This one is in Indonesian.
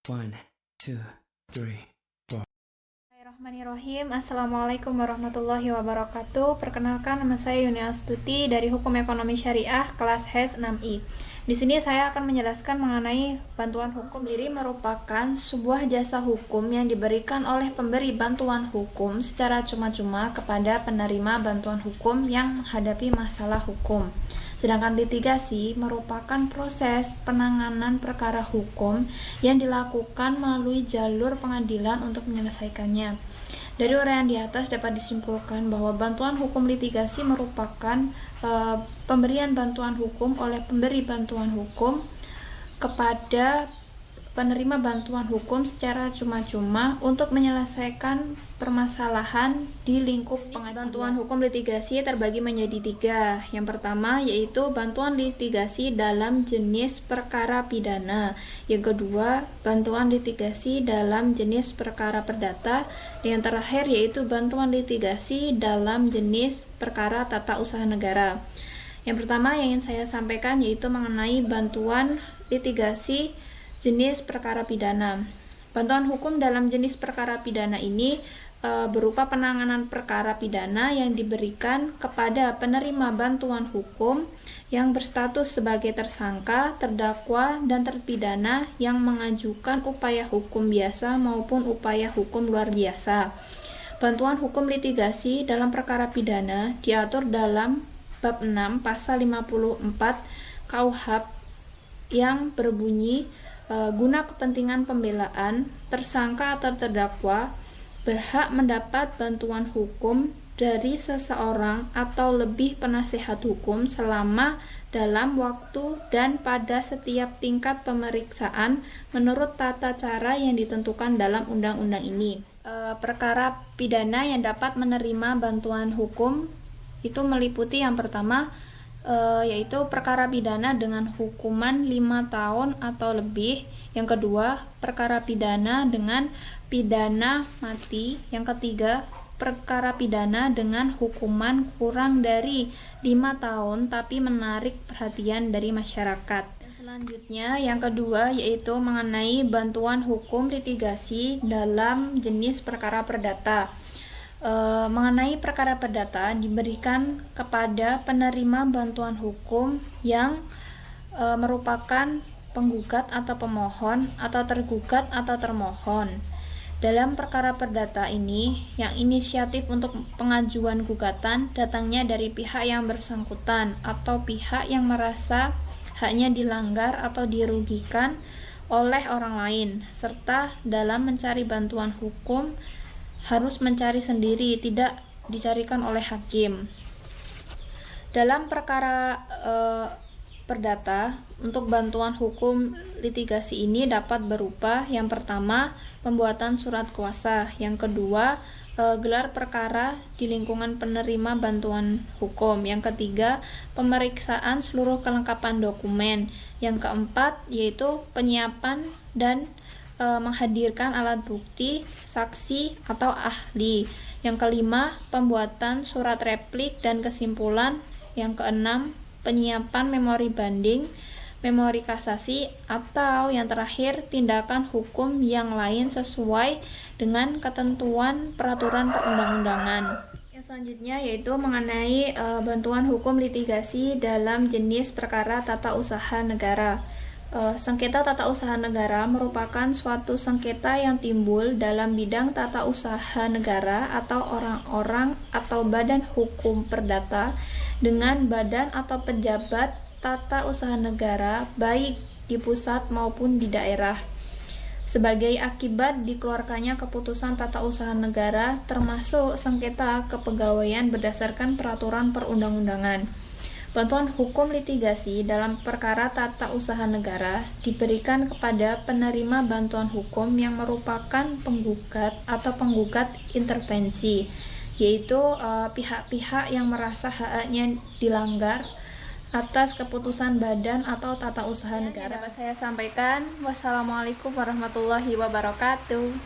One, two, three, four. Bismillahirrahmanirrahim. Assalamualaikum warahmatullahi wabarakatuh. Perkenalkan, nama saya Yuni Astuti dari Hukum Ekonomi Syariah kelas HES 6I. Di sini saya akan menjelaskan mengenai bantuan hukum. Sendiri merupakan sebuah jasa hukum yang diberikan oleh pemberi bantuan hukum secara cuma-cuma kepada penerima bantuan hukum yang menghadapi masalah hukum. Sedangkan litigasi merupakan proses penanganan perkara hukum yang dilakukan melalui jalur pengadilan untuk menyelesaikannya. Dari uraian di atas dapat disimpulkan bahwa bantuan hukum litigasi merupakan pemberian bantuan hukum oleh pemberi bantuan hukum kepada penerima bantuan hukum secara cuma-cuma untuk menyelesaikan permasalahan di lingkup pengadilan. Bantuan hukum litigasi terbagi menjadi tiga. Yang pertama yaitu bantuan litigasi dalam jenis perkara pidana. Yang kedua, bantuan litigasi dalam jenis perkara perdata. Dan yang terakhir yaitu bantuan litigasi dalam jenis perkara tata usaha negara. Yang pertama yang ingin saya sampaikan yaitu mengenai bantuan litigasi jenis perkara pidana. Bantuan hukum dalam jenis perkara pidana ini berupa penanganan perkara pidana yang diberikan kepada penerima bantuan hukum yang berstatus sebagai tersangka, terdakwa, dan terpidana yang mengajukan upaya hukum biasa maupun upaya hukum luar biasa. Bantuan hukum litigasi dalam perkara pidana diatur dalam bab 6 pasal 54 KUHP yang berbunyi guna kepentingan pembelaan, tersangka atau terdakwa berhak mendapat bantuan hukum dari seseorang atau lebih penasihat hukum selama dalam waktu dan pada setiap tingkat pemeriksaan menurut tata cara yang ditentukan dalam undang-undang ini. Perkara pidana yang dapat menerima bantuan hukum itu meliputi yang pertama yaitu perkara pidana dengan hukuman 5 tahun atau lebih. Yang kedua, perkara pidana dengan pidana mati. Yang ketiga, perkara pidana dengan hukuman kurang dari 5 tahun tapi menarik perhatian dari masyarakat. Selanjutnya, yang kedua yaitu mengenai bantuan hukum litigasi dalam jenis perkara perdata. Mengenai perkara perdata diberikan kepada penerima bantuan hukum yang merupakan penggugat atau pemohon atau tergugat atau termohon. Dalam perkara perdata ini, yang inisiatif untuk pengajuan gugatan datangnya dari pihak yang bersangkutan atau pihak yang merasa haknya dilanggar atau dirugikan oleh orang lain, serta dalam mencari bantuan hukum harus mencari sendiri, tidak dicarikan oleh hakim. Dalam perkara perdata, untuk bantuan hukum litigasi ini dapat berupa yang pertama, pembuatan surat kuasa, yang kedua, gelar perkara di lingkungan penerima bantuan hukum, yang ketiga, pemeriksaan seluruh kelengkapan dokumen, yang keempat, yaitu penyiapan dan menghadirkan alat bukti, saksi, atau ahli. Yang kelima, pembuatan surat replik dan kesimpulan. Yang keenam, penyiapan memori banding, memori kasasi, atau yang terakhir, tindakan hukum yang lain sesuai dengan ketentuan peraturan perundang-undangan. Yang selanjutnya yaitu mengenai bantuan hukum litigasi dalam jenis perkara tata usaha negara. Sengketa tata usaha negara merupakan suatu sengketa yang timbul dalam bidang tata usaha negara atau orang-orang atau badan hukum perdata dengan badan atau pejabat tata usaha negara baik di pusat maupun di daerah. Sebagai akibat dikeluarkannya keputusan tata usaha negara termasuk sengketa kepegawaian berdasarkan peraturan perundang-undangan. Bantuan hukum litigasi dalam perkara tata usaha negara diberikan kepada penerima bantuan hukum yang merupakan penggugat atau penggugat intervensi, yaitu pihak-pihak yang merasa haknya dilanggar atas keputusan badan atau tata usaha negara. Dapat saya sampaikan. Wassalamualaikum warahmatullahi wabarakatuh.